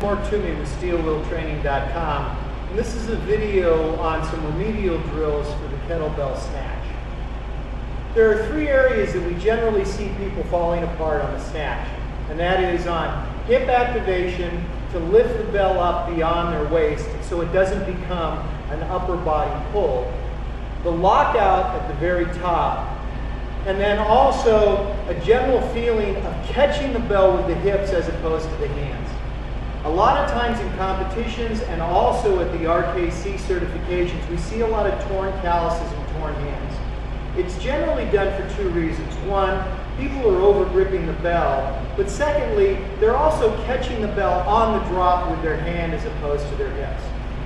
More to me with steelwheeltraining.com, and this is a video on some remedial drills for the kettlebell snatch. There are three areas that we generally see people falling apart on the snatch, and that is on hip activation to lift the bell up beyond their waist so it doesn't become an upper body pull, the lockout at the very top, and then also a general feeling of catching the bell with the hips as opposed to the hands. A lot of times in competitions and also at the RKC certifications, we see a lot of torn calluses and torn hands. It's generally done for two reasons. One, people are over gripping the bell, but secondly, they're also catching the bell on the drop with their hand as opposed to their hips.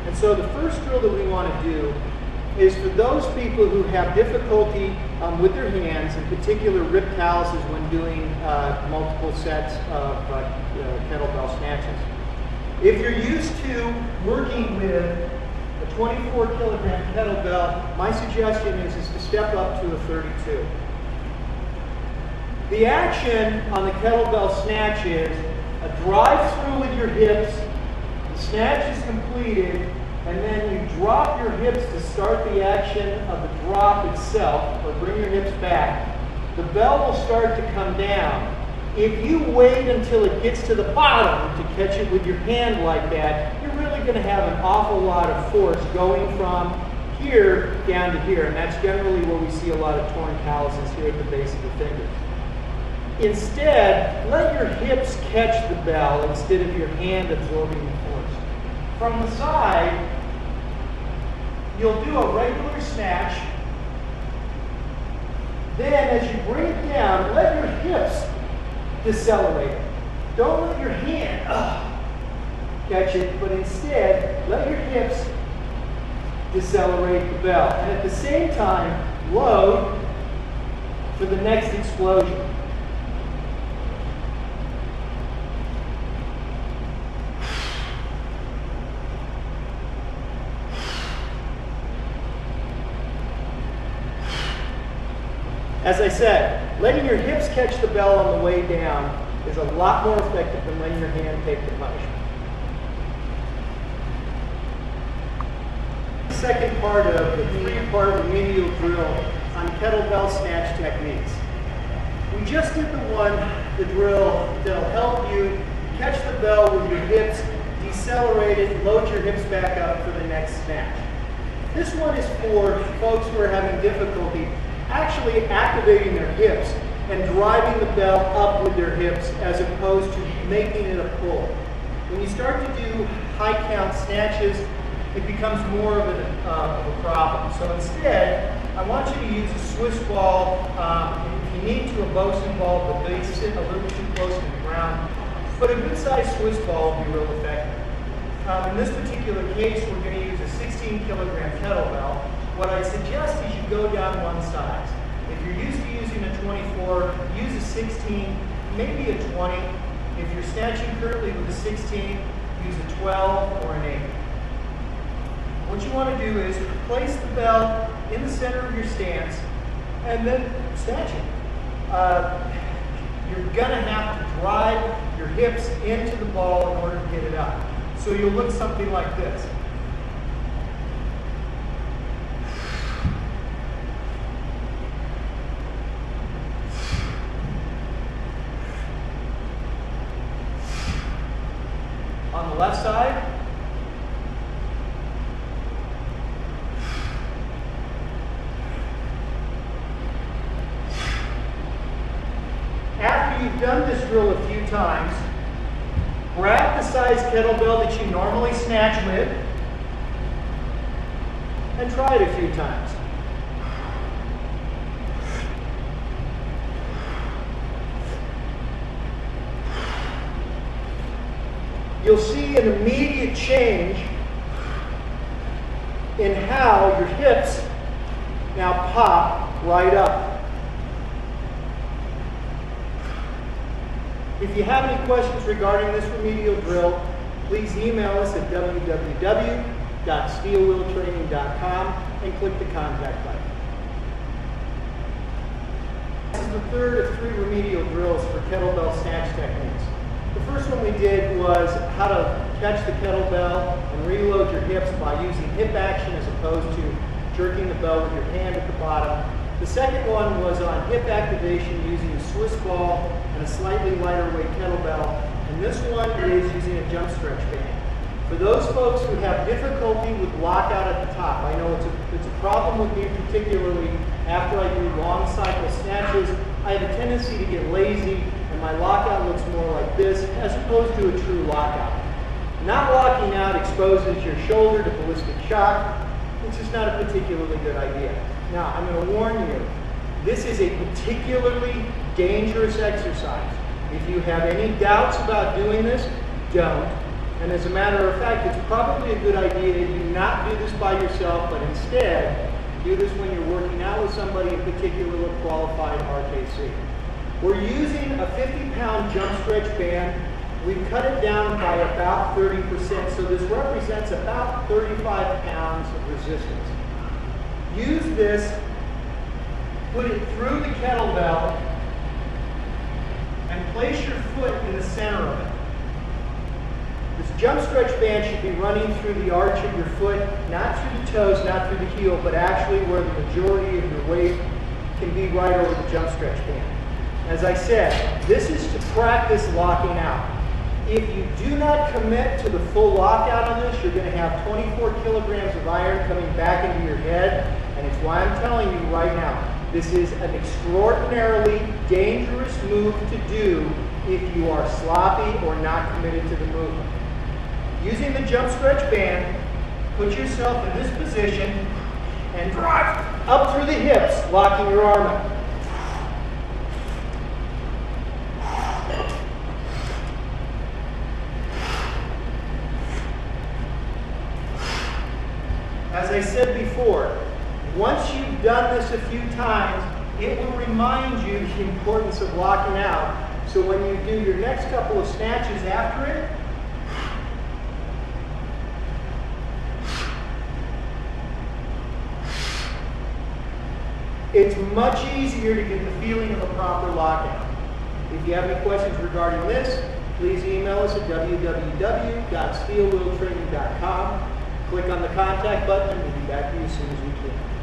And so the first drill that we want to do is for those people who have difficulty with their hands, in particular rib calluses when doing multiple sets of kettlebell snatches. If you're used to working with a 24 kilogram kettlebell, my suggestion is to step up to a 32. The action on the kettlebell snatch is a drive through with your hips, the snatch is completed, and then you drop your hips to start the action of the drop itself, or bring your hips back. The bell will start to come down. If you wait until it gets to the bottom to catch it with your hand like that, you're really going to have an awful lot of force going from here down to here, and that's generally where we see a lot of torn calluses here at the base of the fingers. Instead, let your hips catch the bell instead of your hand absorbing the force. From the side, you'll do a regular snatch. Then as you bring it down, let your hips decelerate. Don't let your hand catch it, but instead let your hips decelerate the bell. And at the same time, load for the next explosion. As I said, letting your hips catch the bell on the way down is a lot more effective than letting your hand take the punishment. The second part of the three-part remedial drill on kettlebell snatch techniques. We just did the drill that'll help you catch the bell with your hips, decelerate it, load your hips back up for the next snatch. This one is for folks who are having difficulty actually activating their hips and driving the bell up with their hips as opposed to making it a pull. When you start to do high count snatches, it becomes more of a problem. So instead, I want you to use a Swiss ball. If you need to, a Bosun ball, but they sit a little too close to the ground. But a good sized Swiss ball will be real effective. In this particular case, we're going to use a 16 kilogram kettlebell. What I suggest is you go down one size. If you're used to using a 24, use a 16, maybe a 20. If you're snatching currently with a 16, use a 12 or an 8. What you want to do is place the bell in the center of your stance and then snatch it. You're going to have to drive your hips into the ball in order to get it up. So you'll look something like this. On the left side, after you've done this drill a few times, grab the size kettlebell that you normally snatch with and try it a few times. You'll see an immediate change in how your hips now pop right up. If you have any questions regarding this remedial drill, please email us at www.steelwheeltraining.com and click the contact button. This is the third of three remedial drills for kettlebell snatch techniques. The first one we did was how to catch the kettlebell and reload your hips by using hip action as opposed to jerking the bell with your hand at the bottom. The second one was on hip activation using a Swiss ball and a slightly lighter weight kettlebell. And this one is using a jump stretch band. For those folks who have difficulty with lockout at the top, I know it's a problem with me particularly after I do long cycle snatches. I have a tendency to get lazy and my lockout looks more like this as opposed to a true lockout. Not locking out exposes your shoulder to ballistic shock, which is not a particularly good idea. Now, I'm going to warn you, this is a particularly dangerous exercise. If you have any doubts about doing this, don't. And as a matter of fact, it's probably a good idea that you not do this by yourself, but instead do this when you're working out with somebody, in particular a qualified RKC. We're using a 50-pound jump stretch band. We've cut it down by about 30%, so this represents about 35 pounds of resistance. Use this, put it through the kettlebell, and place your foot in the center of it. This jump stretch band should be running through the arch of your foot, not through the toes, not through the heel, but actually where the majority of your weight can be right over the jump stretch band. As I said, this is to practice locking out. If you do not commit to the full lockout on this, you're going to have 24 kilograms of iron coming back into your head, and it's why I'm telling you right now, this is an extraordinarily dangerous move to do if you are sloppy or not committed to the movement. Using the jump stretch band, put yourself in this position and drive up through the hips, locking your arm out. As I said before, once you've done this a few times, it will remind you the importance of locking out. So when you do your next couple of snatches after it, it's much easier to get the feeling of a proper lockout. If you have any questions regarding this, please email us at www.steelwheeltraining.com. Click on the contact button and we'll be back to you as soon as we can.